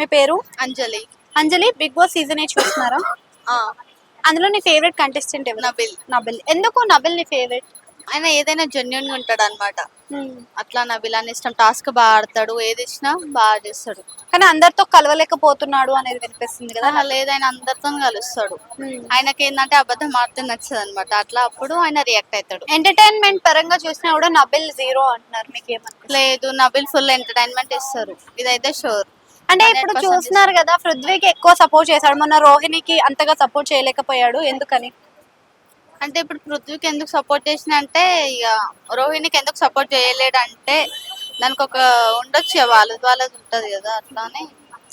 మీ పేరు? అంజలి. అంజలి, big boss season 8 చూస్తున్నారా? ఆ, అందులో నీ ఫేవరెట్ కంటెస్టెంట్ ఎవరు? నబిల్. నబిల్. ఎందుకు నబిల్ నీ ఫేవరెట్? ఆయన ఏదైనా జెన్యున్ గా ఉంటాడు అనమాట. అట్లా నబిల్ అని ఇష్టం. టాస్క్ బాగా ఆడతాడు, ఏది ఇచ్చినా బాగా చేస్తాడు. కానీ అందరితో కలవలేకపోతున్నాడు అనేది వినిపిస్తుంది కదా. లేదు, ఆయన అందరితో కలుస్తాడు. ఆయనకి ఏంటంటే అబద్ధం ఆడితే నచ్చదు అనమాట. అట్లా అప్పుడు ఆయన రియాక్ట్ అవుతాడు. ఎంటర్టైన్మెంట్ పరంగా చూసినా కూడా నబిల్ జీరో అంటున్నారు, మీకు ఏమనిపిస్తుంది? లేదు, నబిల్ ఫుల్ ఎంటర్టైన్మెంట్ ఇస్తారు, ఇదైతే షూర్. అంటే ఇప్పుడు 100% చూస్తున్నారు కదా, పృథ్వీకి ఎక్కువ సపోర్ట్ చేశాడు, మొన్న రోహిణికి అంతగా సపోర్ట్ చేయలేకపోయాడు, ఎందుకని? అంటే ఇప్పుడు పృథ్వీకి ఎందుకు సపోర్ట్ చేసిన అంటే, ఇక రోహిణికి ఎందుకు సపోర్ట్ చేయలేడు అంటే దానికి ఒక ఉండొచ్చు, వాళ్ళది ఉంటది కదా, అట్లానే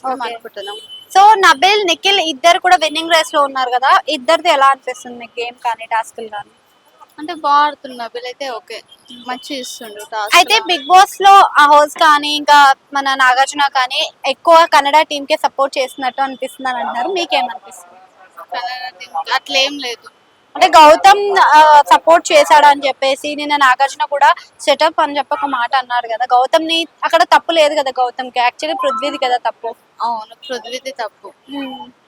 మేము అనుకుంటున్నాం. సో నబిల్, నిఖిల్ ఇద్దరు కూడా విన్నింగ్ రేస్ లో ఉన్నారు కదా, ఇద్దరిది ఎలా అనిపిస్తుంది మీకు గేమ్ కానీ టాస్క్లు కానీ? అంటే బాగా ఆడుతుంది నబిల్ అయితే, ఓకే మంచి ఇస్తుండు టాస్క్. అయితే బిగ్ బాస్ లో ఆ హౌస్ కానీ ఇంకా మన నాగార్జున కానీ ఎక్కువ కన్నడ టీమ్ కే సపోర్ట్ చేస్తున్నట్టు అనిపిస్తుంది అని అంటున్నారు, మీకేమనిపిస్తుంది? అట్లా ఏం లేదు. అంటే గౌతమ్ సపోర్ట్ చేశాడు అని చెప్పేసి నిన్న నాగార్జున కూడా సెటప్ అని చెప్పి ఒక మాట అన్నాడు కదా, గౌతమ్ ని అక్కడ తప్పు లేదు కదా, గౌతమ్ కి యాక్చువల్లీ పృథ్వీది కదా తప్పు. అవును, పృథ్వీది తప్పు.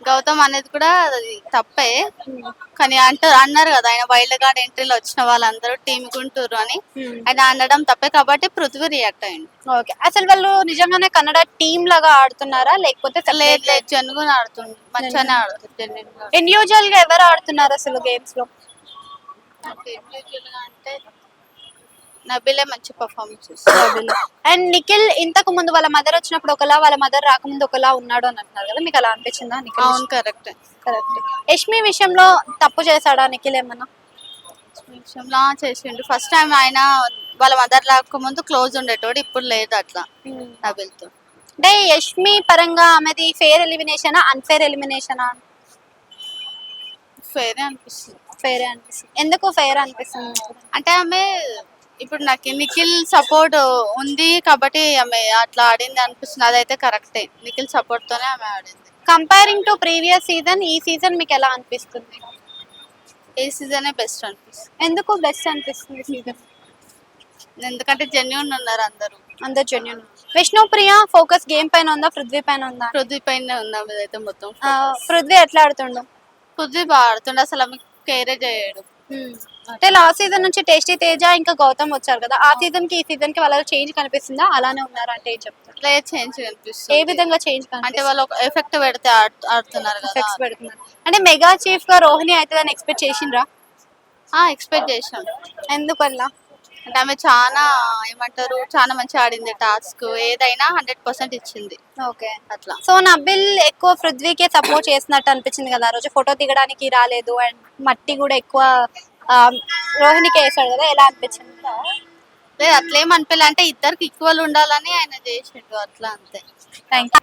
గౌతమ్ అనేది కూడా అది తప్పే. కానీ అన్నారు కదా, ఆయన వైల్డ్ కార్డ్ ఎంట్రీలో వచ్చిన వాళ్ళందరూ టీమ్ గుంటూరు అని ఆయన అనడం తప్పే, కాబట్టి పృథ్వీ రియాక్ట్ అయ్యింది. ఓకే, అసలు వాళ్ళు నిజంగానే కన్నడ టీమ్ లాగా ఆడుతున్నారా లేకపోతే లేదు లేదు, జనుగుని ఆడుతుంది, మంచిగానే ఆడుతుంది. ఇండివిజువల్ గా ఎవరు ఆడుతున్నారు అసలు గేమ్స్ లో? అంటే నబిలే మంచి పర్ఫార్మెన్స్ చేస్తుంది. అండ్ నిఖిల్ ఇంతకు ముందు వాళ్ళ మదర్ వచ్చినప్పుడు ఒకలా, వాళ్ళ మదర్ రాకముందు ఒకలా ఉన్నాడు అని అంటున్నారు కదా, మీకు అలా అనిపించిందా నిఖిల్? అవును, కరెక్ట్. యష్మి విషయంలో తప్పు చేశాడా నిఖిల్ ఏమన్నా? విషయంలో చేసిండు. ఫస్ట్ టైం ఆయన వాళ్ళ మదర్ రాకముందు క్లోజ్ ఉండేటోడు, ఇప్పుడు లేదు అట్లా నబిల్తో. అంటే యష్మి పరంగా ఆమెది ఫేర్ ఎలిమినేషనా అన్ఫేర్ ఎలిమినేషనా? ఫేరే అనిపిస్తుంది. ఫేర్ అనిపిస్తుంది. ఎందుకు ఫేర్ అనిపిస్తుంది? అంటే ఆమె ఇప్పుడు నాకు నిఖిల్ సపోర్ట్ ఉంది కాబట్టి ఆమె అట్లా ఆడింది అనిపిస్తుంది, అదైతే కరెక్టే. నిఖిల్ సపోర్ట్ తోనే ఆమె ఆడింది. కంపేరింగ్ టు ప్రీవియస్ సీజన్ ఈ సీజన్ మీకు ఎలా అనిపిస్తుంది? ఈ సీజనే బెస్ట్ అనిపిస్తుంది. ఎందుకు బెస్ట్ అనిపిస్తుంది సీజన్? ఎందుకంటే జెన్యున్ ఉన్నారు అందరూ. అందరు జెన్యున్. విష్ణుప్రియ ఫోకస్ గేమ్ పైన ఉందా పృథ్వీ పైన ఉందా? పృథ్వీ పైన ఉందా ఇదైతే మొత్తం. పృథ్వీ ఎట్లా ఆడుతుండు? పృథ్వీ బాగా ఆడుతుండే, అసలు ఆమె కేరే చేయడు. అంటే లాస్ట్ సీజన్ నుంచి టేస్టీ తేజ ఇంకా గౌతమ్ వచ్చారు కదా, ఆ సీజన్ కి ఈ సీజన్ కి వాళ్ళ చేంజ్ కనిపిస్తుందా? అలానే ఉన్నారు అంటే ఏం చెప్తారు? లేదు, చేంజ్ కనిపిస్తుంది. ఏ విధంగా చేంజ్ అంటే వాళ్ళు ఒక ఎఫెక్ట్ పెడితే ఆడుతున్నారు కదా. ఎఫెక్ట్స్ పెడుతున్నారు. అంటే మెగా చీఫ్ గా రోహిణి అవుతుందని ఎక్స్పెక్ట్ చేసిండ్రా? ఎక్స్పెక్ట్ చేసాం. ఎందుకల్లా? అంటే ఆమె చాలా ఏమంటారు, చాలా మంచిగా ఆడింది టాస్క్, ఏదైనా 100% ఇచ్చింది. ఓకే, అట్లా. సో నబిల్ ఎక్కువ పృథ్వీకే సపోర్ట్ చేసినట్టు అనిపించింది కదా, ఆ రోజు ఫోటో దిగడానికి రాలేదు అండ్ మట్టి కూడా ఎక్కువ రోహిణికి వేసాడు కదా, ఎలా అనిపించింది? లేదు, అట్లేం అనిపించలే. అంటే ఇద్దరికి ఈక్వల్ ఉండాలని ఆయన చేసిండు, అట్లా అంతే. Thank you.